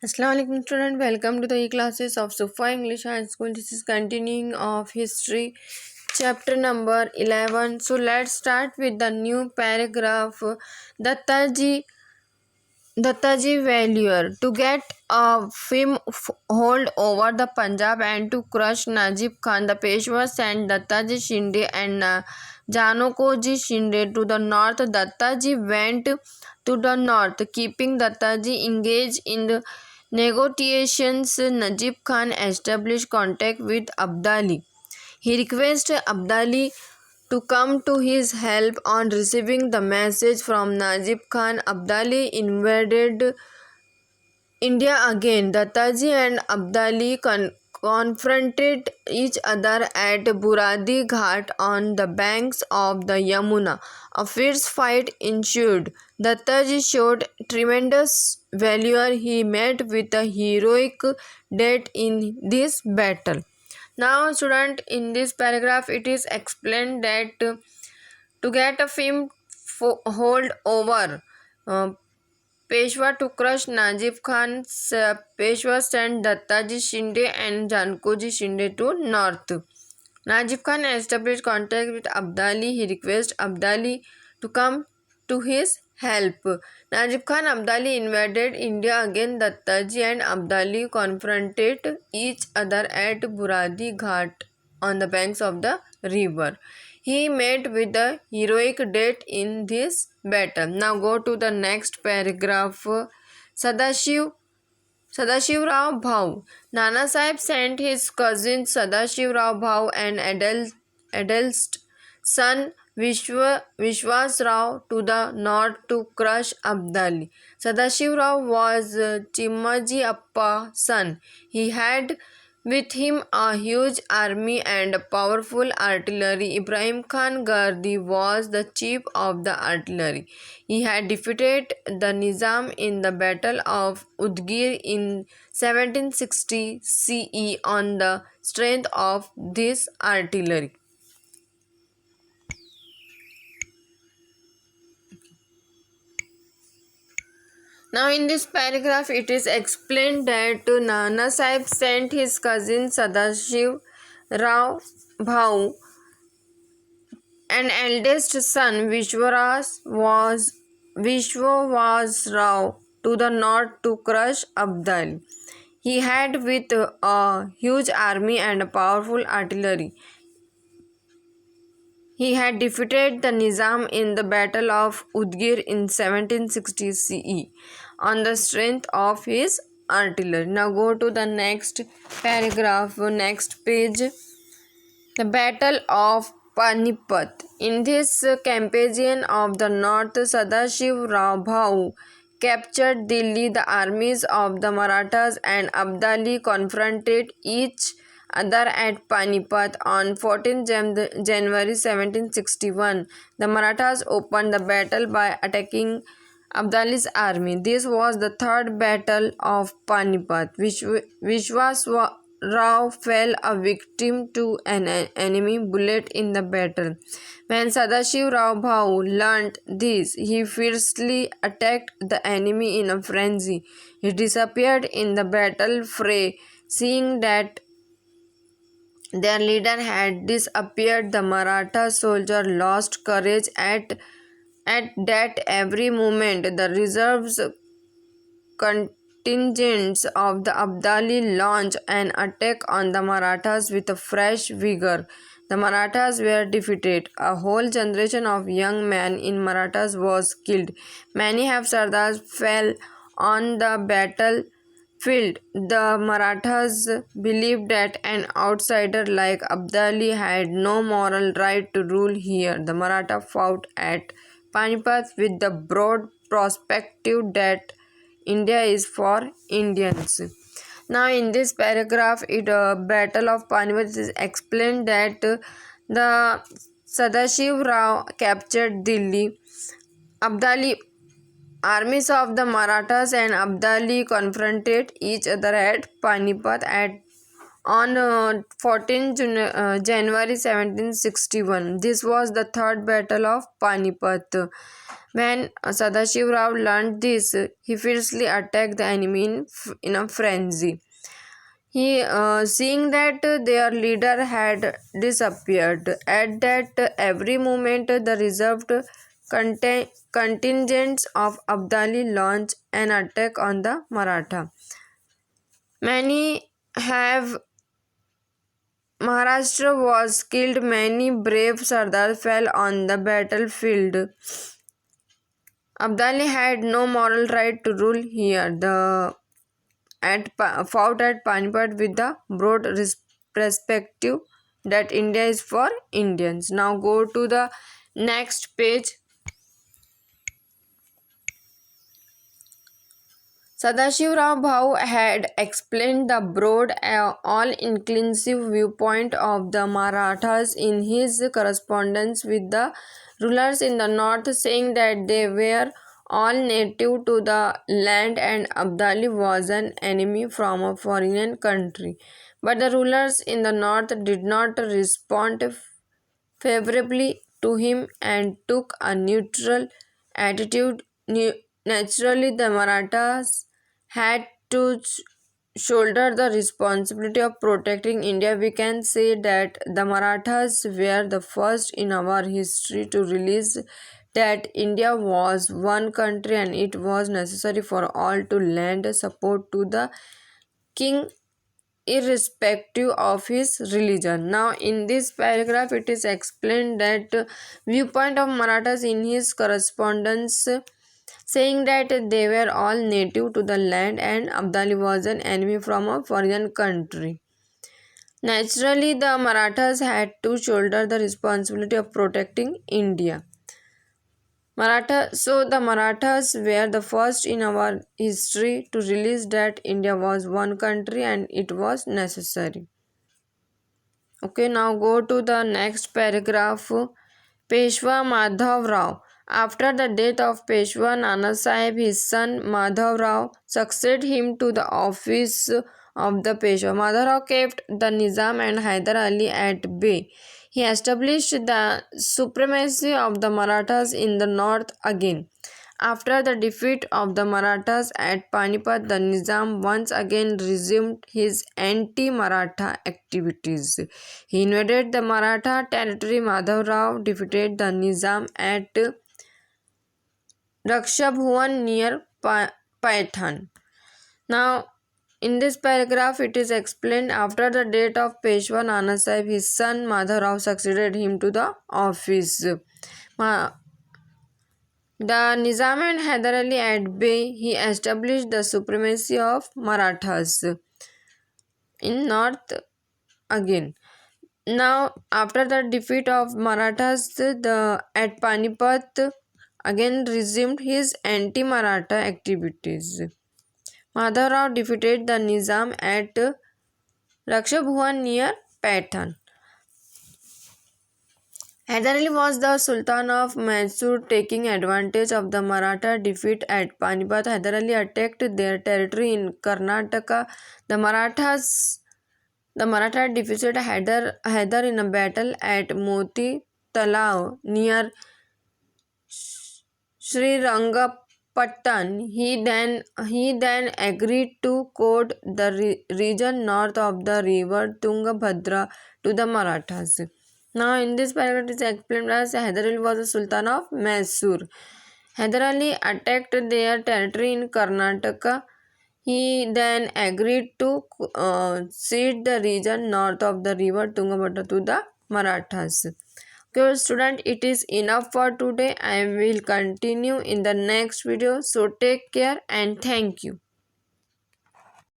Assalamualaikum student, welcome to the e-classes of Sufa English High School. This is continuing of history chapter number 11. So let's start with the new paragraph. Dattaji Dattaji Valuer to get a firm hold over the Punjab and to crush Najib Khan, the Peshwa sent Dattaji Shinde and Janokoji Shinde to the north. Dattaji went to the north, keeping Dattaji engaged in the negotiations. Najib Khan established contact with Abdali. He requested Abdali to come to his help. On receiving the message from Najib Khan, Abdali invaded India again. Dattaji and Abdali confronted each other at Buradi Ghat on the banks of the Yamuna. A fierce fight ensued. Dattaji showed tremendous valor. He met with a heroic death in this battle. Now, student, in this paragraph, it is explained that to get a firm hold over Peshwa to crush Najib Khan's Peshwa sent Dattaji Shinde and Jankoji Shinde to north. Najib Khan established contact with Abdali. He requested Abdali to come to his help. Najib Khan Abdali invaded India again. Dattaji and Abdali confronted each other at Buradi Ghat on the banks of the river. He met with a heroic death in this battle. Now go to the next paragraph. Sadashiv Rao Bhau. Nana Sahib sent his cousin Sadashiv Rao Bhau and eldest son Vishwas Rao to the north to crush Abdali. Sadashiv Rao was Chimaji Appa's son. He had with him a huge army and powerful artillery. Ibrahim Khan Gardi was the chief of the artillery. He had defeated the Nizam in the Battle of Udgir in 1760 CE on the strength of this artillery. Now in this paragraph it is explained that Nana Sahib sent his cousin Sadashiv Rao Bhau and eldest son Vishwas Rao to the north to crush Abdali. He had with a huge army and a powerful artillery. He had defeated the Nizam in the Battle of Udgir in 1760 CE on the strength of his artillery. Now go to the next paragraph, next page. The Battle of Panipat. In this campaign of the north, Sadashiv Rao Bhau captured Delhi. The armies of the Marathas and Abdali confronted each other at Panipat on 14 January 1761. The Marathas opened the battle by attacking Abdali's army. This was the third battle of Panipat, which was Rao fell a victim to an enemy bullet in the battle. When Sadashiv Rao Bhau learnt this, he fiercely attacked the enemy in a frenzy. He disappeared in the battle fray. Seeing that their leader had disappeared, the Maratha soldier lost courage at that every moment. The reserves contingents of the Abdali launched an attack on the Marathas with a fresh vigor. The Marathas were defeated. A whole generation of young men in Marathas was killed. Many half Sardars fell on the battlefield. The Marathas believed that an outsider like Abdali had no moral right to rule here. The Maratha fought at Panipat with the broad perspective that India is for Indians. Now in this paragraph, Battle of Panipat is explained that the Sadashiv Rao captured Delhi. Abdali armies of the Marathas and Abdali confronted each other at Panipat on 14 January 1761. This was the third battle of Panipat. When Sadashiv Rao learned this, he fiercely attacked the enemy in a frenzy. He, seeing that their leader had disappeared, at that every moment the reserved contingents of Abdali launched an attack on the Maratha. Many have Maharashtra was killed, many brave Sardars fell on the battlefield. Abdali had no moral right to rule here. Fought at Panipat with the broad perspective that India is for Indians. Now go to the next page. Sadashivrao Bhau had explained the broad, all-inclusive viewpoint of the Marathas in his correspondence with the rulers in the north, saying that they were all native to the land and Abdali was an enemy from a foreign country. But the rulers in the north did not respond favorably to him and took a neutral attitude. Naturally, the Marathas had to shoulder the responsibility of protecting India. We can say that the Marathas were the first in our history to realize that India was one country and it was necessary for all to lend support to the king irrespective of his religion. Now, in this paragraph, it is explained that viewpoint of Marathas in his correspondence, saying that they were all native to the land and Abdali was an enemy from a foreign country. Naturally, the Marathas had to shoulder the responsibility of protecting India. So the Marathas were the first in our history to realize that India was one country and it was necessary. Okay, now go to the next paragraph. Peshwa Madhav Rao. After the death of Peshwa Nana Sahib, his son Madhav Rao succeeded him to the office of the Peshwa. Madhav Rao kept the Nizam and Hyder Ali at bay. He established the supremacy of the Marathas in the north again. After the defeat of the Marathas at Panipat, the Nizam once again resumed his anti-Maratha activities. He invaded the Maratha territory. Madhav Rao defeated the Nizam at Rakshabhuan near Paithan. Now, in this paragraph, it is explained after the death of Peshwa Nana Sahib, his son Madhav Rao succeeded him to the office. The Nizam and Hyder Ali at bay, he established the supremacy of Marathas in north again. Now, after the defeat of Marathas at Panipat, again resumed his anti-Maratha activities. Madhav Rao defeated the Nizam at Rakshabhuan near Paithan. Hyder Ali was the Sultan of Mysore. Taking advantage of the Maratha defeat at Panipat, Hyder Ali attacked their territory in Karnataka. The Maratha defeated Hyder in a battle at Moti Talao near Srirangapattan. He then agreed to cede the region north of the river Tungabhadra to the Marathas. Now, in this paragraph, it is explained as Hyder Ali was the Sultan of Mysore. Hyder Ali attacked their territory in Karnataka. He then agreed to cede the region north of the river Tungabhadra to the Marathas. Okay, student, it is enough for today. I will continue in the next video. So, take care and thank you.